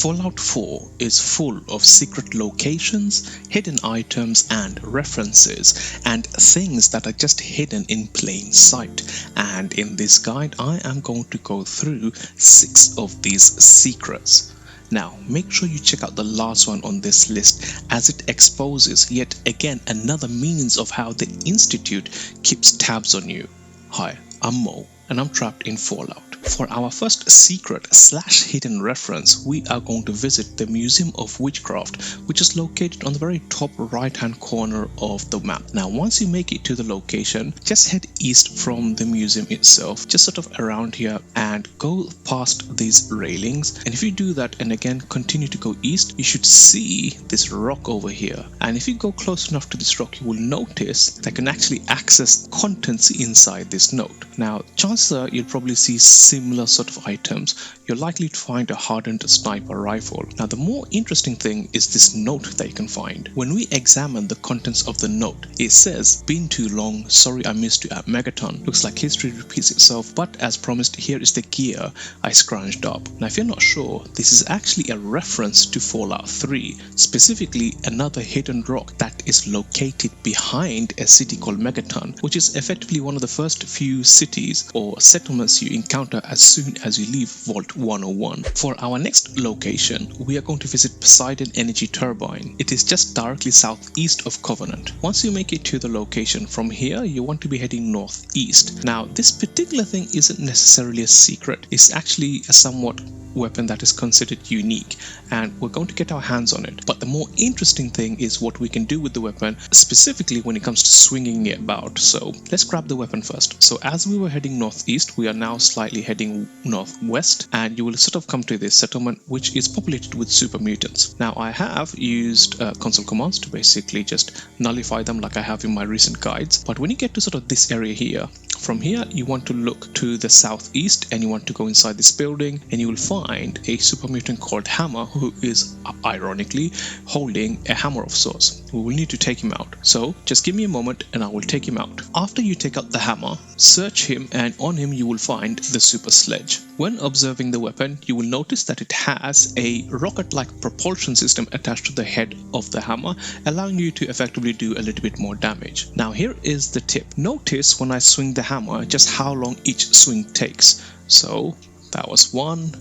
Fallout 4 is full of secret locations, hidden items and references, and things that are just hidden in plain sight. And in this guide, I am going to go through 6 of these secrets. Now, make sure you check out the last one on this list, as it exposes yet again another means of how the Institute keeps tabs on you. Hi, I'm Mo, and I'm trapped in Fallout. For our first secret/hidden reference, we are going to visit the Museum of Witchcraft, which is located on the very top right hand corner of the map. Now, once you make it to the location, just head east from the museum itself, just sort of around here, and go past these railings. And if you do that and again continue to go east, you should see this rock over here. And if you go close enough to this rock, you will notice that you can actually access contents inside this note. Now, chances are you'll probably see similar sort of items. You're likely to find a hardened sniper rifle. Now, the more interesting thing is this note that you can find. When we examine the contents of the note, it says, "Been too long, sorry I missed you at Megaton. Looks like history repeats itself, but as promised, here is the gear I scrounged up." Now, if you're not sure, this is actually a reference to Fallout 3, specifically another hidden rock that is located behind a city called Megaton, which is effectively one of the first few cities or settlements you encounter as soon as you leave Vault 101. For our next location, we are going to visit Poseidon Energy Turbine. It is just directly southeast of Covenant. Once you make it to the location, from here you want to be heading northeast. Now, this particular thing isn't necessarily a secret. It's actually a somewhat weapon that is considered unique, and we're going to get our hands on it. But the more interesting thing is what we can do with the weapon, specifically when it comes to swinging it about. So let's grab the weapon first. So as we were heading northeast, we are now slightly heading northwest, and you will sort of come to this settlement which is populated with super mutants. Now, I have used console commands to basically just nullify them like I have in my recent guides. But when you get to sort of this area here, from here you want to look to the southeast and you want to go inside this building, and you will find a super mutant called Hammer, who is ironically holding a hammer of sorts. We will need to take him out, so just give me a moment and I will take him out. After you take out the hammer, search him, and on him you will find the super sledge. When observing the weapon, you will notice that it has a rocket-like propulsion system attached to the head of the hammer, allowing you to effectively do a little bit more damage. Now, here is the tip. Notice when I swing the hammer just how long each swing takes. So that was 1,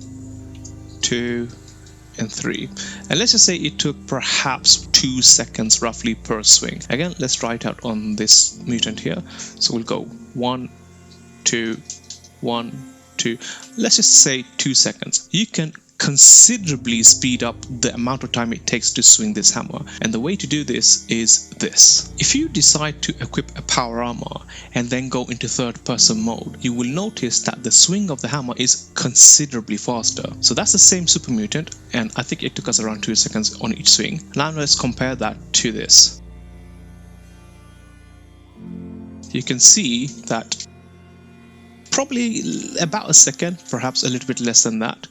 2 and 3, and let's just say it took perhaps 2 seconds roughly per swing. Again, let's try it out on this mutant here. So we'll go 1, 2, 1, 2. Let's just say 2 seconds. You can considerably speed up the amount of time it takes to swing this hammer, and the way to do this is this. If you decide to equip a power armor and then go into third person mode, you will notice that the swing of the hammer is considerably faster. So that's the same super mutant, and I think it took us around 2 seconds on each swing. Now let's compare that to this. You can see that probably about a second, perhaps a little bit less than that.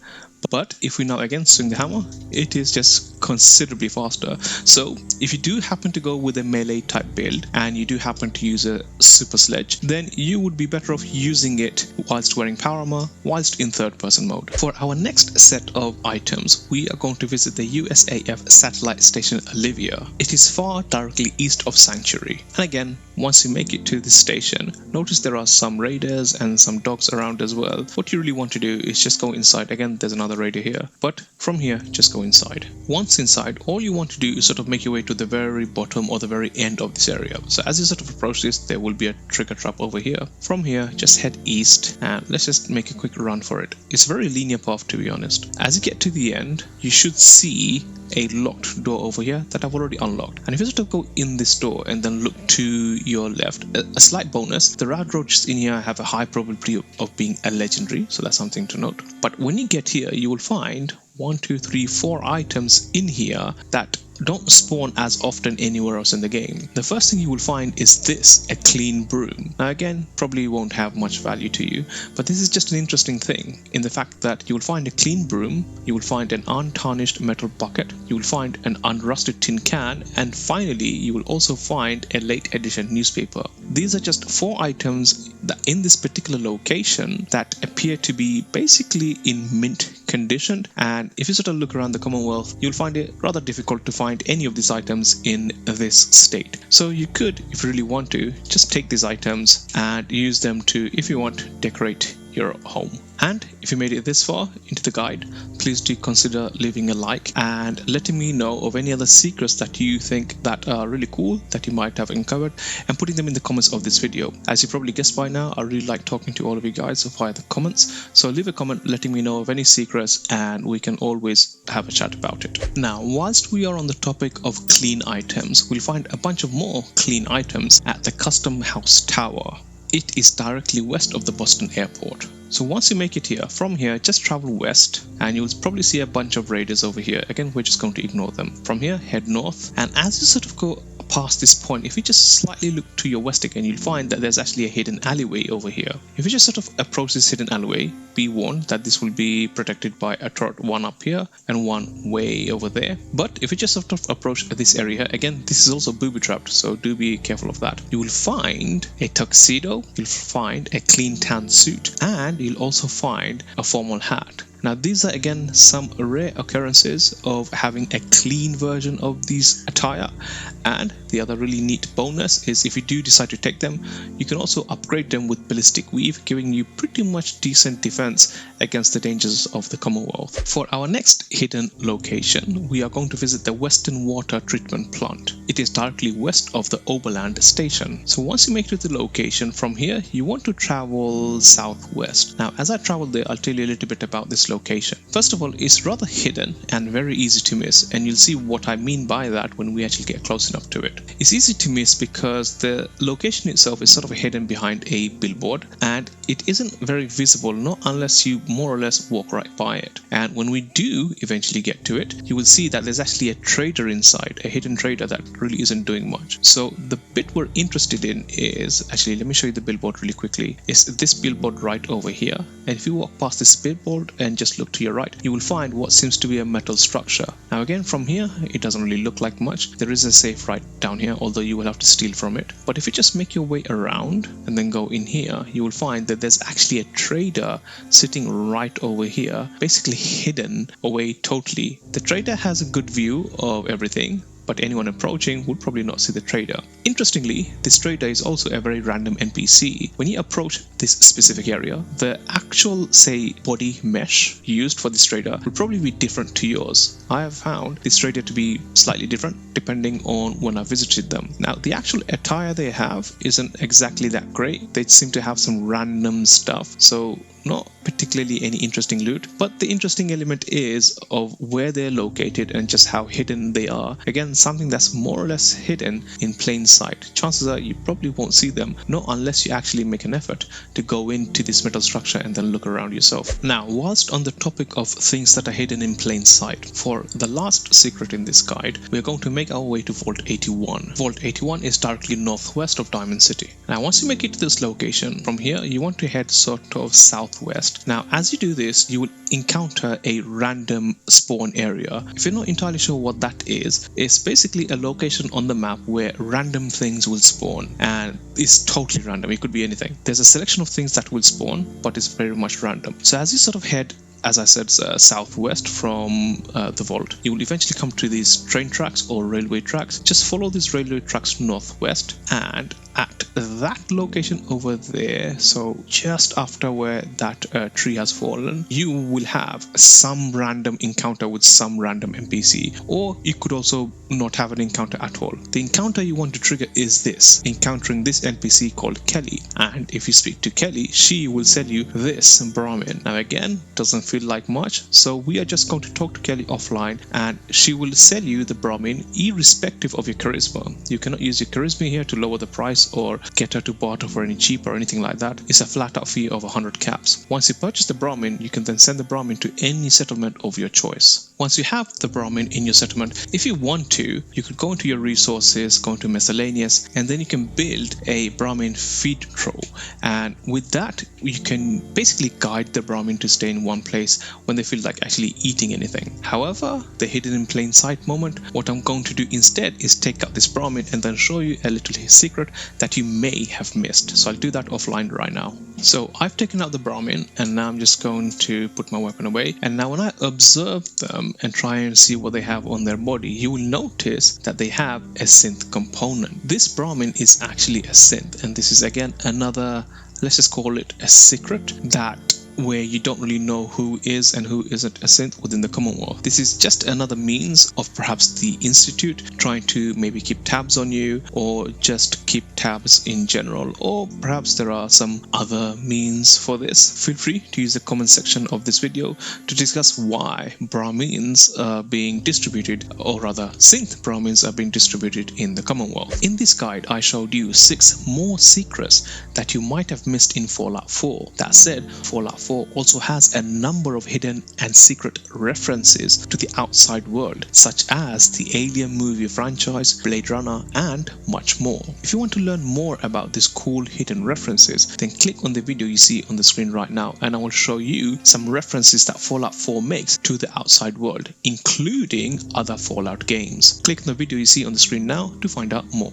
But if we now again swing the hammer, it is just considerably faster. So if you do happen to go with a melee type build and you do happen to use a super sledge, then you would be better off using it whilst wearing power armor, whilst in third person mode. For our next set of items, we are going to visit the USAF satellite station Olivia. It is far directly east of Sanctuary. And again, once you make it to this station, notice there are some raiders and some dogs around as well. What you really want to do is just go inside. Again, there's another raider here, but from here, just go inside. Once inside, all you want to do is sort of make your way to the very bottom or the very end of this area. So as you sort of approach this, there will be a trigger trap over here. From here, just head east and let's just make a quick run for it. It's a very linear path, to be honest. As you get to the end, you should see a locked door over here that I've already unlocked. And if you sort of go in this door and then look to your left, a slight bonus, the rad roaches in here have a high probability of being a legendary, so that's something to note. But when you get here, you will find 1, 2, 3, 4 items in here that don't spawn as often anywhere else in the game. The first thing you will find is this, a clean broom. Now again, probably won't have much value to you, but this is just an interesting thing in the fact that you will find a clean broom, you will find an untarnished metal bucket, you will find an unrusted tin can, and finally you will also find a late edition newspaper. These are just 4 items that in this particular location that appear to be basically in mint conditioned, and if you sort of look around the Commonwealth, you'll find it rather difficult to find any of these items in this state. So you could, if you really want to, just take these items and use them to, if you want, decorate your home. And if you made it this far into the guide, please do consider leaving a like and letting me know of any other secrets that you think that are really cool that you might have uncovered, and putting them in the comments of this video. As you probably guessed by now, I really like talking to all of you guys via the comments, so leave a comment letting me know of any secrets and we can always have a chat about it. Now, whilst we are on the topic of clean items, we'll find a bunch of more clean items at the Custom House Tower. It is directly west of the Boston airport. So once you make it here, from here, just travel west and you'll probably see a bunch of raiders over here. Again, we're just going to ignore them. From here, head north, and as you sort of go past this point, if you just slightly look to your west again, you'll find that there's actually a hidden alleyway over here. If you just sort of approach this hidden alleyway, be warned that this will be protected by a turret, one up here and one way over there. But if you just sort of approach this area, again, this is also booby trapped, so do be careful of that. You will find a tuxedo, you'll find a clean tan suit, and you'll also find a formal hat. Now, these are again some rare occurrences of having a clean version of these attire, and the other really neat bonus is if you do decide to take them, you can also upgrade them with ballistic weave, giving you pretty much decent defense against the dangers of the Commonwealth. For our next hidden location, we are going to visit the Western Water Treatment Plant. It is directly west of the Oberland station. So once you make it to the location, from here you want to travel southwest. Now, as I travel there, I'll tell you a little bit about this location. First of all, it's rather hidden and very easy to miss, and you'll see what I mean by that when we actually get close enough to it. It's easy to miss because the location itself is sort of hidden behind a billboard, and it isn't very visible, not unless you more or less walk right by it. And when we do eventually get to it, you will see that there's actually a trader inside, a hidden trader that really isn't doing much. So the bit we're interested in is, actually let me show you the billboard really quickly, is this billboard right over here. And if you walk past this billboard and just look to your right, you will find what seems to be a metal structure. Now again, from here it doesn't really look like much. There is a safe right down here, although you will have to steal from it. But if you just make your way around and then go in here, you will find that there's actually a trader sitting right over here, basically hidden away totally. The trader has a good view of everything, but anyone approaching would probably not see the trader. Interestingly, this trader is also a very random NPC. When you approach this specific area, the actual, say, body mesh used for this trader will probably be different to yours. I have found this trader to be slightly different depending on when I visited them. Now, the actual attire they have isn't exactly that great. They seem to have some random stuff, so not particularly any interesting loot, but the interesting element is of where they're located and just how hidden they are. Again, something that's more or less hidden in plain sight. Chances are you probably won't see them, not unless you actually make an effort to go into this metal structure and then look around yourself. Now, whilst on the topic of things that are hidden in plain sight, for the last secret in this guide, we're going to make our way to Vault 81. Vault 81 is directly northwest of Diamond City. Now, once you make it to this location, from here you want to head sort of southwest. Now, as you do this, you will encounter a random spawn area. If you're not entirely sure what that is, it's basically a location on the map where random things will spawn, and it's totally random. It could be anything. There's a selection of things that will spawn, but it's very much random. So as you sort of head, as I said, southwest from the vault, you will eventually come to these train tracks or railway tracks. Just follow these railway tracks northwest, and at that location over there, so just after where that tree has fallen, you will have some random encounter with some random NPC, or you could also not have an encounter at all. The encounter you want to trigger is this, encountering this NPC called Kelly, and if you speak to Kelly, she will sell you this Brahmin. Now again, doesn't feel like much, so we are just going to talk to Kelly offline, and she will sell you the Brahmin irrespective of your charisma. You cannot use your charisma here to lower the price or get her to barter for any cheaper or anything like that. It's a flat out fee of 100 caps. Once you purchase the Brahmin, you can then send the Brahmin to any settlement of your choice. Once you have the Brahmin in your settlement, if you want to, you could go into your resources, go into miscellaneous, and then you can build a Brahmin feed trough. And with that, you can basically guide the Brahmin to stay in one place when they feel like actually eating anything. However, the hidden in plain sight moment, what I'm going to do instead is take out this Brahmin and then show you a little secret that you may may have missed. So I'll do that offline right now. So I've taken out the Brahmin and now I'm just going to put my weapon away. And now when I observe them and try and see what they have on their body, you will notice that they have a synth component. This Brahmin is actually a synth, and this is again another, let's just call it a secret, that where you don't really know who is and who isn't a synth within the Commonwealth. This is just another means of perhaps the Institute trying to maybe keep tabs on you, or just keep tabs in general, or perhaps there are some other means for this. Feel free to use the comment section of this video to discuss why Brahmins are being distributed, or rather synth Brahmins are being distributed in the Commonwealth. In this guide I showed you 6 more secrets that you might have missed in Fallout 4. That said, Fallout 4 also has a number of hidden and secret references to the outside world, such as the Alien movie franchise, Blade Runner, and much more. If you want to learn more about these cool hidden references, then click on the video you see on the screen right now, and I will show you some references that Fallout 4 makes to the outside world, including other Fallout games. Click on the video you see on the screen now to find out more.